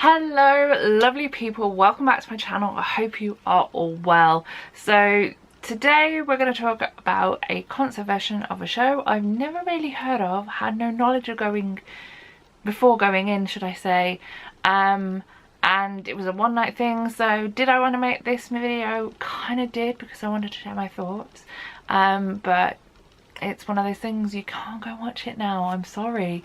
Hello lovely people, welcome back to my channel. I hope you are all well. So today we're going to talk about a concert version of a show I've never really heard of, had no knowledge of before going in, should I say, and it was a one night thing. So did I want to make this video? Kind of did, because I wanted to share my thoughts, but it's one of those things, you can't go watch it now, I'm sorry.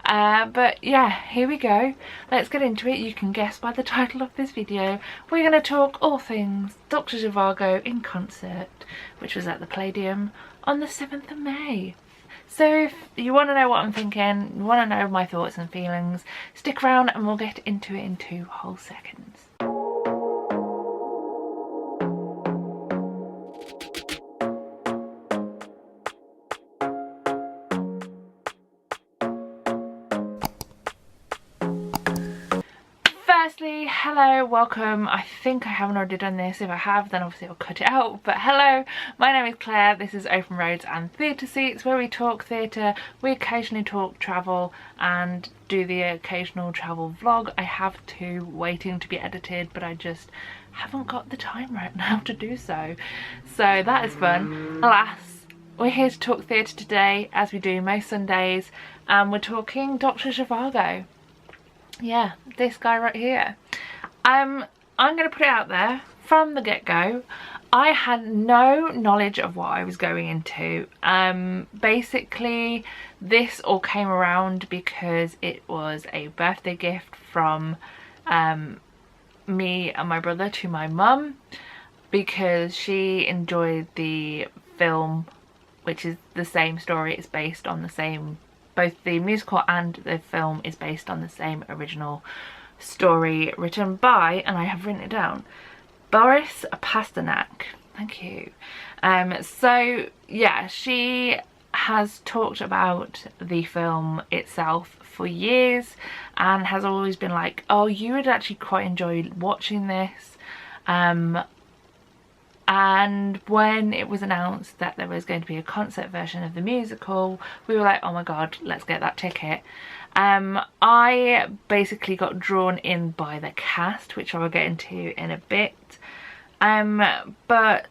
But yeah, here we go, let's get into it. You can guess by the title of this video, we're going to talk all things Dr. Zhivago in concert, which was at the Palladium on the 7th of May. So if you want to know what I'm thinking, you want to know my thoughts and feelings, stick around and we'll get into it in 2 whole seconds. Firstly, hello, welcome. I think I haven't already done this. If I have, then obviously I'll cut it out. But hello, my name is Claire. This is Open Roads and Theatre Seats, where we talk theatre, we occasionally talk travel and do the occasional travel vlog. I have 2 waiting to be edited, but I just haven't got the time right now to do so. So that is fun. Alas, we're here to talk theatre today, as we do most Sundays, and we're talking Dr. Zhivago. Yeah, this guy right here. I'm going to put it out there from the get-go, I had no knowledge of what I was going into. Basically this all came around because it was a birthday gift from me and my brother to my mum, because she enjoyed the film, which is the same story. It's based on the same, both the musical and the film is based on the same original story written by, and I have written it down, Boris Pasternak. Thank you. So yeah, she has talked about the film itself for years and has always been like, oh, you would actually quite enjoy watching this. And when it was announced that there was going to be a concert version of the musical, we were like, oh my god, let's get that ticket. I basically got drawn in by the cast, which I will get into in a bit. But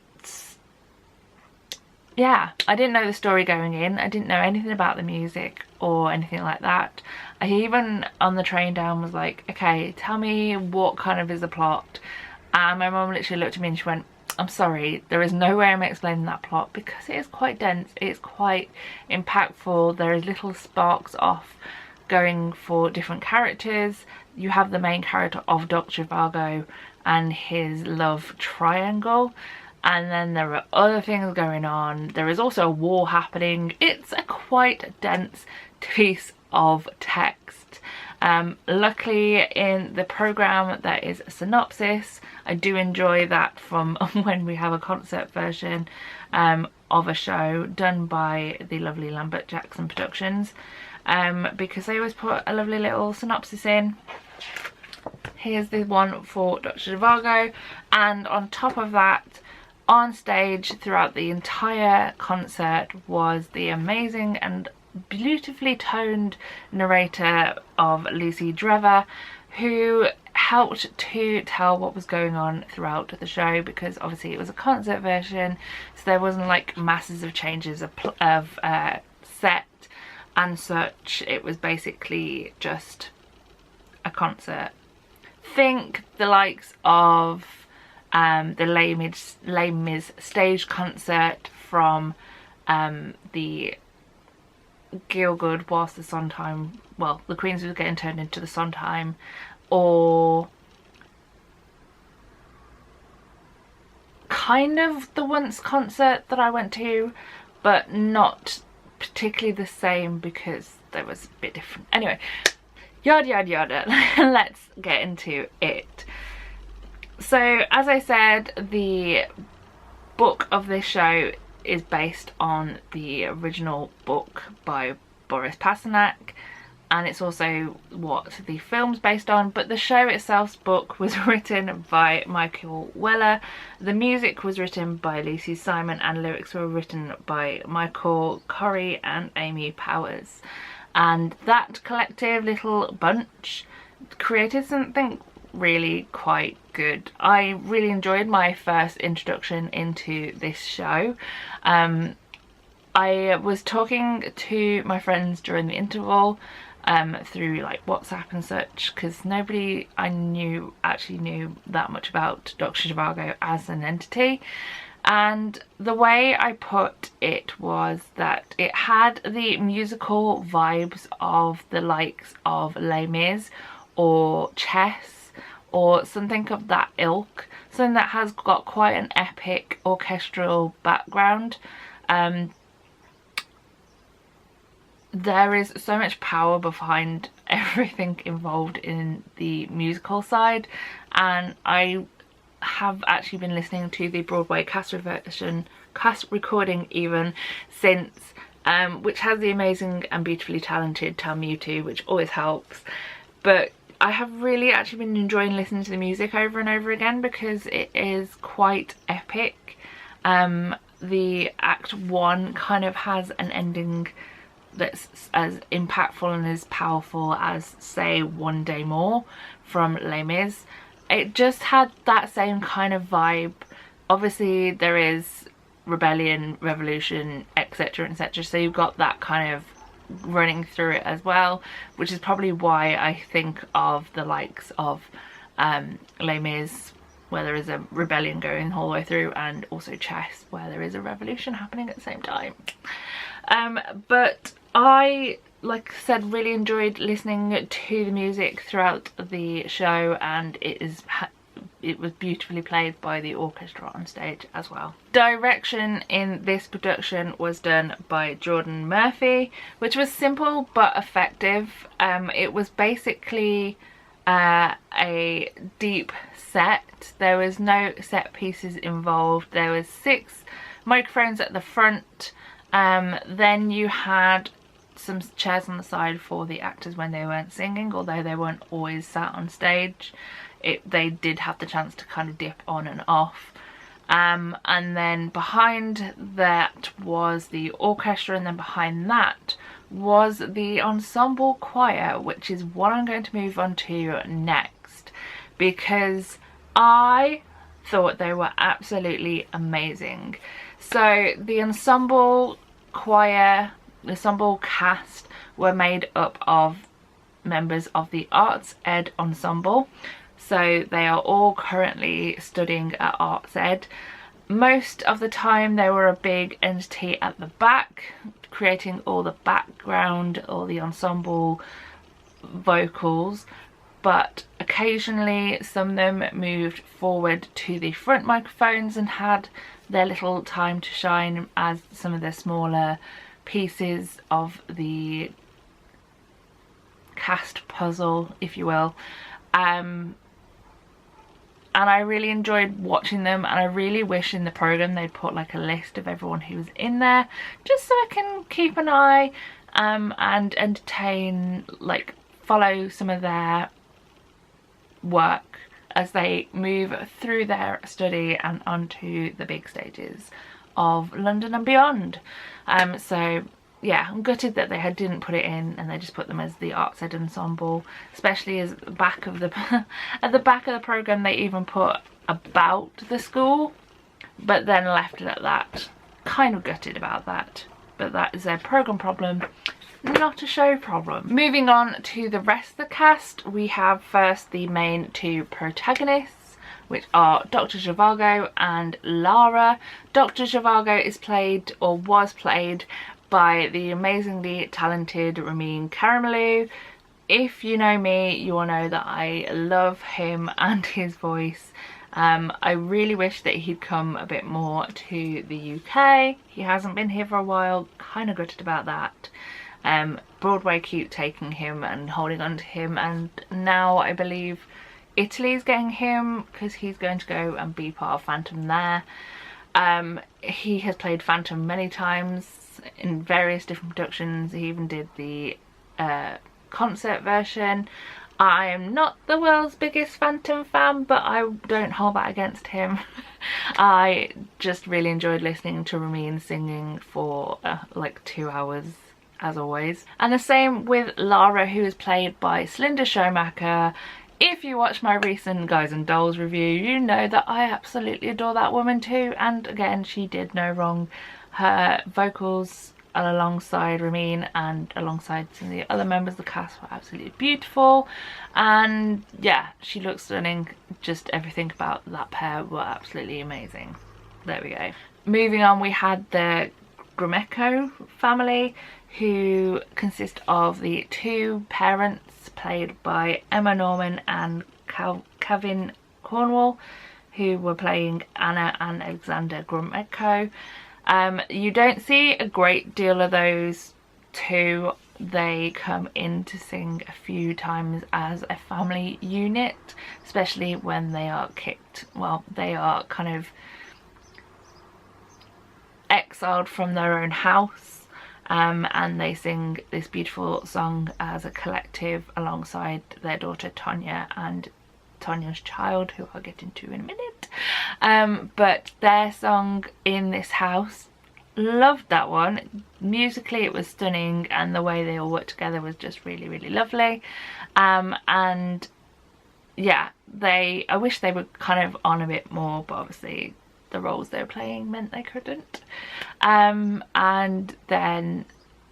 yeah, I didn't know the story going in. I didn't know anything about the music or anything like that. I even on the train down was like, okay, tell me what kind of is the plot. And my mum literally looked at me and she went, I'm sorry, there is no way I'm explaining that plot, because it is quite dense, it's quite impactful. There is little sparks off going for different characters. You have the main character of Dr. Zhivago and his love triangle, and then there are other things going on. There is also a war happening. It's a quite dense piece of text. Luckily in the programme there is a synopsis. I do enjoy that from when we have a concert version of a show done by the lovely Lambert Jackson Productions, because they always put a lovely little synopsis in. Here's the one for Dr. Zhivago, and on top of that, on stage throughout the entire concert was the amazing and beautifully toned narrator of Lucy Drever, who helped to tell what was going on throughout the show, because obviously it was a concert version, so there wasn't like masses of changes of set and such. It was basically just a concert. Think the likes of the Les Mis stage concert from the Gielgud whilst the Sondheim, well, the Queens was getting turned into the Sondheim, or kind of the Once concert that I went to, but not particularly the same because there was a bit different. Anyway, yada yada yada, let's get into it. So as I said, the book of this show is based on the original book by Boris Pasternak, and it's also what the film's based on, but the show itself's book was written by Michael Weller, the music was written by Lucy Simon, and lyrics were written by Michael Corrie and Amy Powers. And that collective little bunch created something really quite good. I really enjoyed my first introduction into this show. I was talking to my friends during the interval through like WhatsApp and such, because nobody I knew actually knew that much about Dr. Zhivago as an entity. And the way I put it was that it had the musical vibes of the likes of Les Mis or Chess or something of that ilk, something that has got quite an epic orchestral background. There is so much power behind everything involved in the musical side, and I have actually been listening to the Broadway cast recording even since, which has the amazing and beautifully talented Tam Mutu, which always helps. But I have really actually been enjoying listening to the music over and over again because it is quite epic. The Act 1 kind of has an ending that's as impactful and as powerful as, say, One Day More from Les Mis. It just had that same kind of vibe. Obviously there is rebellion, revolution, etc, etc, so you've got that kind of running through it as well, which is probably why I think of the likes of Les Mis, where there is a rebellion going the whole way through, and also Chess, where there is a revolution happening at the same time. But I, like I said, really enjoyed listening to the music throughout the show, and it was beautifully played by the orchestra on stage as well. Direction in this production was done by Jordan Murphy, which was simple but effective. It was basically a deep set. There was no set pieces involved. There was 6 microphones at the front. Then you had some chairs on the side for the actors when they weren't singing, although they weren't always sat on stage. They did have the chance to kind of dip on and off. And then behind that was the orchestra, and then behind that was the ensemble choir, which is what I'm going to move on to next, because I thought they were absolutely amazing. So the ensemble choir, the ensemble cast were made up of members of the Arts Ed ensemble. So they are all currently studying at Arts Ed. Most of the time they were a big entity at the back, creating all the background, all the ensemble vocals, but occasionally some of them moved forward to the front microphones and had their little time to shine as some of the smaller pieces of the cast puzzle, if you will. And I really enjoyed watching them, and I really wish in the programme they'd put like a list of everyone who was in there, just so I can keep an eye and entertain, like follow some of their work as they move through their study and onto the big stages of London and beyond. So yeah, I'm gutted that they didn't put it in and they just put them as the Arts Ed ensemble, especially as the back of the at the back of the programme they even put about the school, but then left it at that. Kind of gutted about that, but that is a programme problem, not a show problem. Moving on to the rest of the cast, we have first the main 2 protagonists, which are Dr. Zhivago and Lara. Dr. Zhivago is played, or was played, by the amazingly talented Ramin Karimloo. If you know me, you will know that I love him and his voice. I really wish that he'd come a bit more to the UK. He hasn't been here for a while, kind of gutted about that. Broadway keep taking him and holding on to him, and now I believe Italy's getting him because he's going to go and be part of Phantom there. He has played Phantom many times in various different productions. He even did the concert version. I am not the world's biggest Phantom fan, but I don't hold that against him. I just really enjoyed listening to Ramin singing for like 2 hours as always. And the same with Lara, who is played by Celinda Schumacher. If you watch my recent Guys and Dolls review, you know that I absolutely adore that woman too, and again, she did no wrong. Her vocals alongside Ramin and alongside some of the other members of the cast were absolutely beautiful, and yeah, she looks stunning. Just everything about that pair were absolutely amazing. There we go. Moving on, we had the Gromeko family, who consist of the two parents played by Emma Norman and Kevin Cornwall, who were playing Anna and Alexander Gromeko. You don't see a great deal of those two. They come in to sing a few times as a family unit, especially when they are kicked. Well, they are kind of exiled from their own house, and they sing this beautiful song as a collective alongside their daughter Tonya and Tonya's child, who I'll get into in a minute. But their song In This House, loved that one. Musically it was stunning, and the way they all worked together was just really, really lovely. And yeah, I wish they were kind of on a bit more, but obviously the roles they were playing meant they couldn't. And then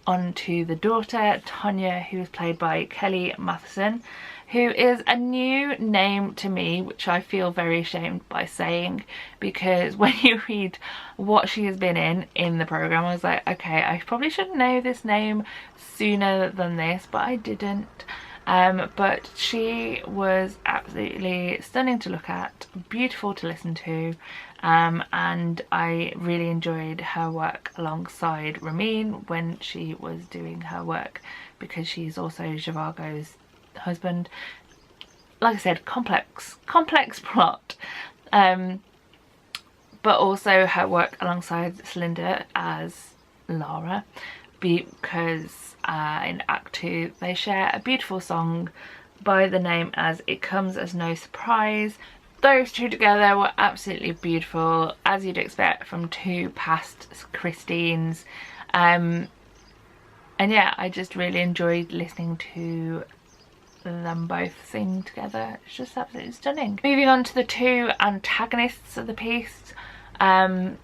on to the daughter Tonya, who was played by Kelly Matheson, who is a new name to me, which I feel very ashamed by saying, because when you read what she has been in the programme, I was like, okay, I probably should know this name sooner than this, but I didn't. But she was absolutely stunning to look at, beautiful to listen to, and I really enjoyed her work alongside Ramin when she was doing her work, because she's also Zhivago's husband. Like I said, complex plot, but also her work alongside Celinda as Lara, because in Act 2 they share a beautiful song by the name as It Comes As No Surprise. Those two together were absolutely beautiful, as you'd expect from two past Christines, and yeah, I just really enjoyed listening to them both sing together. It's just absolutely stunning. Moving on to the two antagonists of the piece, I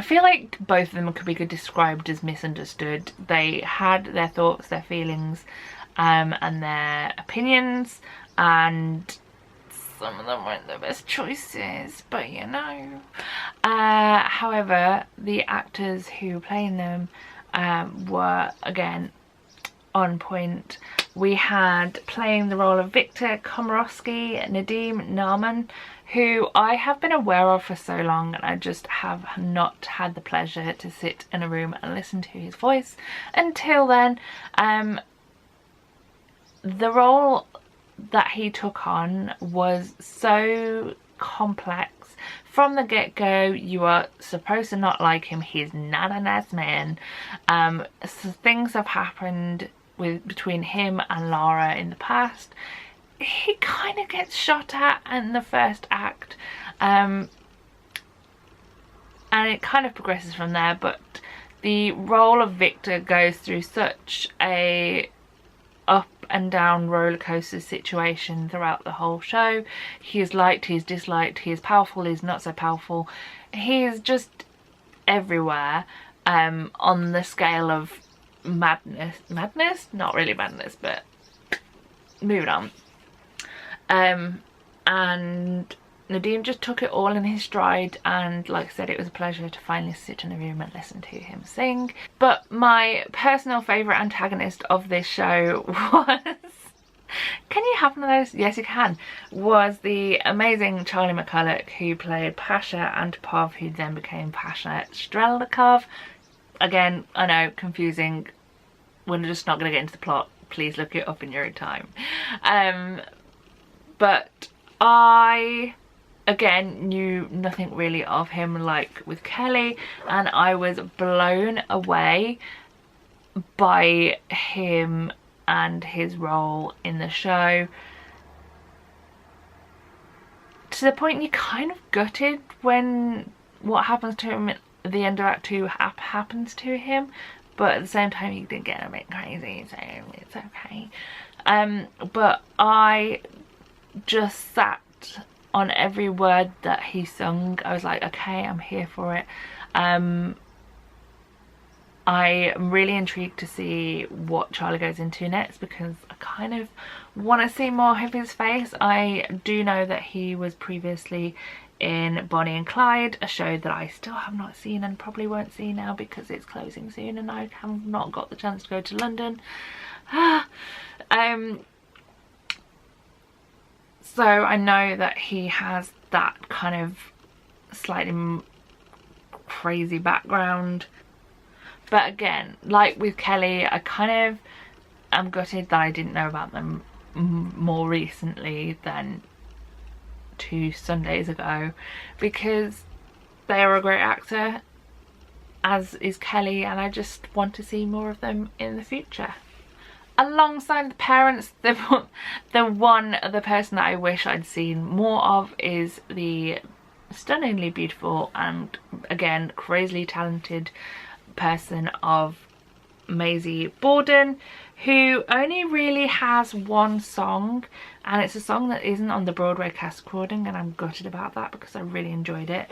feel like both of them could be described as misunderstood. They had their thoughts, their feelings, and their opinions, and some of them weren't the best choices, but you know. However, the actors who were playing them were again on point. We had playing the role of Victor Komorowski, Nadim Narman, who I have been aware of for so long, and I just have not had the pleasure to sit in a room and listen to his voice until then. The role that he took on was so complex. From the get-go, you are supposed to not like him. He's not a nice man. So things have happened between him and Lara in the past. He kind of gets shot at in the first act, and it kind of progresses from there, but the role of Victor goes through such a up and down roller coaster situation throughout the whole show. He is liked, he is disliked, he is powerful, he is not so powerful. He is just everywhere, on the scale of madness, not really madness, but moving on. And Nadim just took it all in his stride, and like I said, it was a pleasure to finally sit in a room and listen to him sing. But my personal favourite antagonist of this show was can you have one of those? Yes you can. Was the amazing Charlie McCulloch, who played Pasha Antipov, who then became Pasha Strelnikov. Again, I know, confusing. We're just not going to get into the plot. Please look it up in your own time. But I, again, knew nothing really of him, like with Kelly, and I was blown away by him and his role in the show, to the point you're kind of gutted when what happens to him at the end of Act 2 happens to him. but at the same time he did get a bit crazy, so it's okay. But I just sat on every word that he sung. I was like, okay, I'm here for it. I am really intrigued to see what Charlie goes into next, because I kind of want to see more of his face. I do know that he was previously in Bonnie and Clyde, a show that I still have not seen and probably won't see now because it's closing soon and I have not got the chance to go to London. So I know that he has that kind of slightly crazy background. But again, like with Kelly, I kind of am gutted that I didn't know about them more recently than 2 Sundays ago, because they are a great actor, as is Kelly, and I just want to see more of them in the future. Alongside the parents, the one other person that I wish I'd seen more of is the stunningly beautiful and again crazily talented person of Maisie Borden, who only really has one song, and it's a song that isn't on the Broadway cast recording, and I'm gutted about that because I really enjoyed it.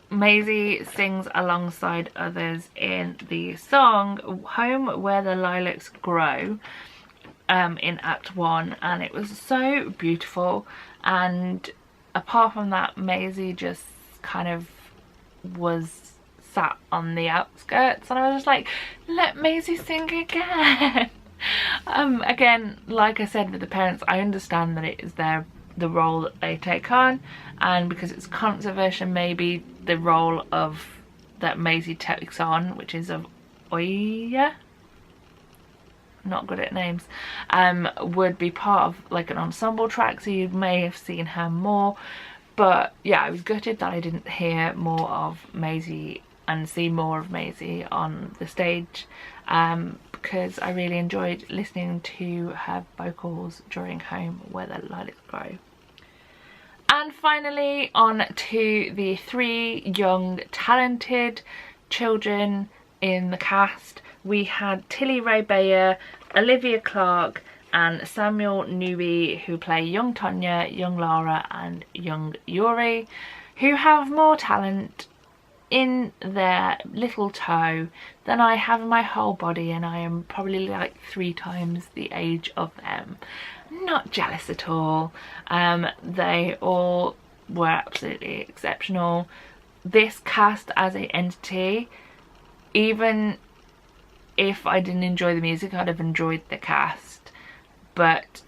Maisie sings alongside others in the song Home Where the Lilacs Grow in Act 1, and it was so beautiful. And apart from that, Maisie just kind of was sat on the outskirts, and I was just like, let Maisie sing again. Again, like I said with the parents, I understand that it is the role that they take on, and because it's a concert version, maybe the role of that Maisie takes on, which is of Oya, not good at names, would be part of like an ensemble track, so you may have seen her more. But yeah, I was gutted that I didn't hear more of Maisie and see more of Maisie on the stage, because I really enjoyed listening to her vocals during Home Where the Lilacs Grow. And finally, on to the 3 young talented children in the cast. We had Tilly Ray Bayer, Olivia Clarke and Samuel Newby, who play young Tonya, young Lara and young Yuri, who have more talent in their little toe than I have in my whole body, and I am probably like 3 times the age of them. Not jealous at all. They all were absolutely exceptional. This cast as an entity, even if I didn't enjoy the music, I'd have enjoyed the cast, but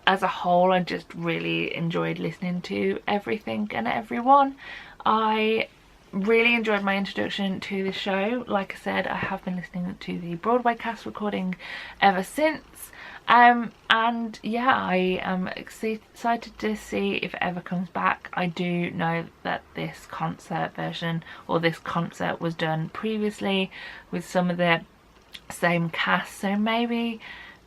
as a whole I just really enjoyed listening to everything and everyone. I really enjoyed my introduction to the show. Like I said, I have been listening to the Broadway cast recording ever since, and yeah, I am excited to see if it ever comes back. I do know that this concert version, or this concert, was done previously with some of the same cast, so maybe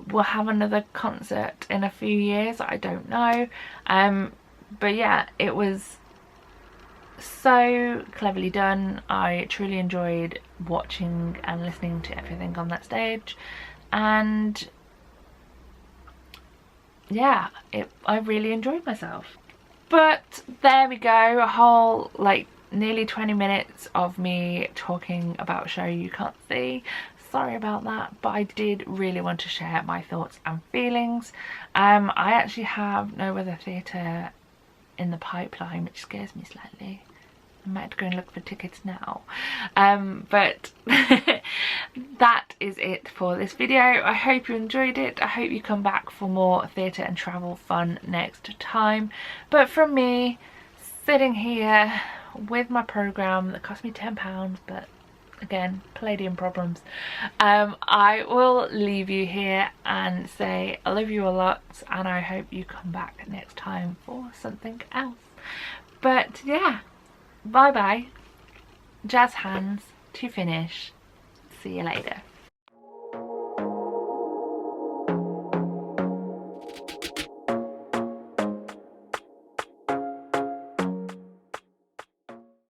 we'll have another concert in a few years, I don't know. But yeah, it was so cleverly done. I truly enjoyed watching and listening to everything on that stage, and yeah, I really enjoyed myself. But there we go, a whole like nearly 20 minutes of me talking about a show you can't see. Sorry about that, but I did really want to share my thoughts and feelings. I actually have no other theatre in the pipeline, which scares me slightly. I might have to go and look for tickets now. But that is it for this video. I hope you enjoyed it. I hope you come back for more theatre and travel fun next time. But from me, sitting here with my programme that cost me £10, but again, Palladium problems, I will leave you here and say I love you a lot, and I hope you come back next time for something else. But yeah, bye bye, jazz hands to finish, see you later.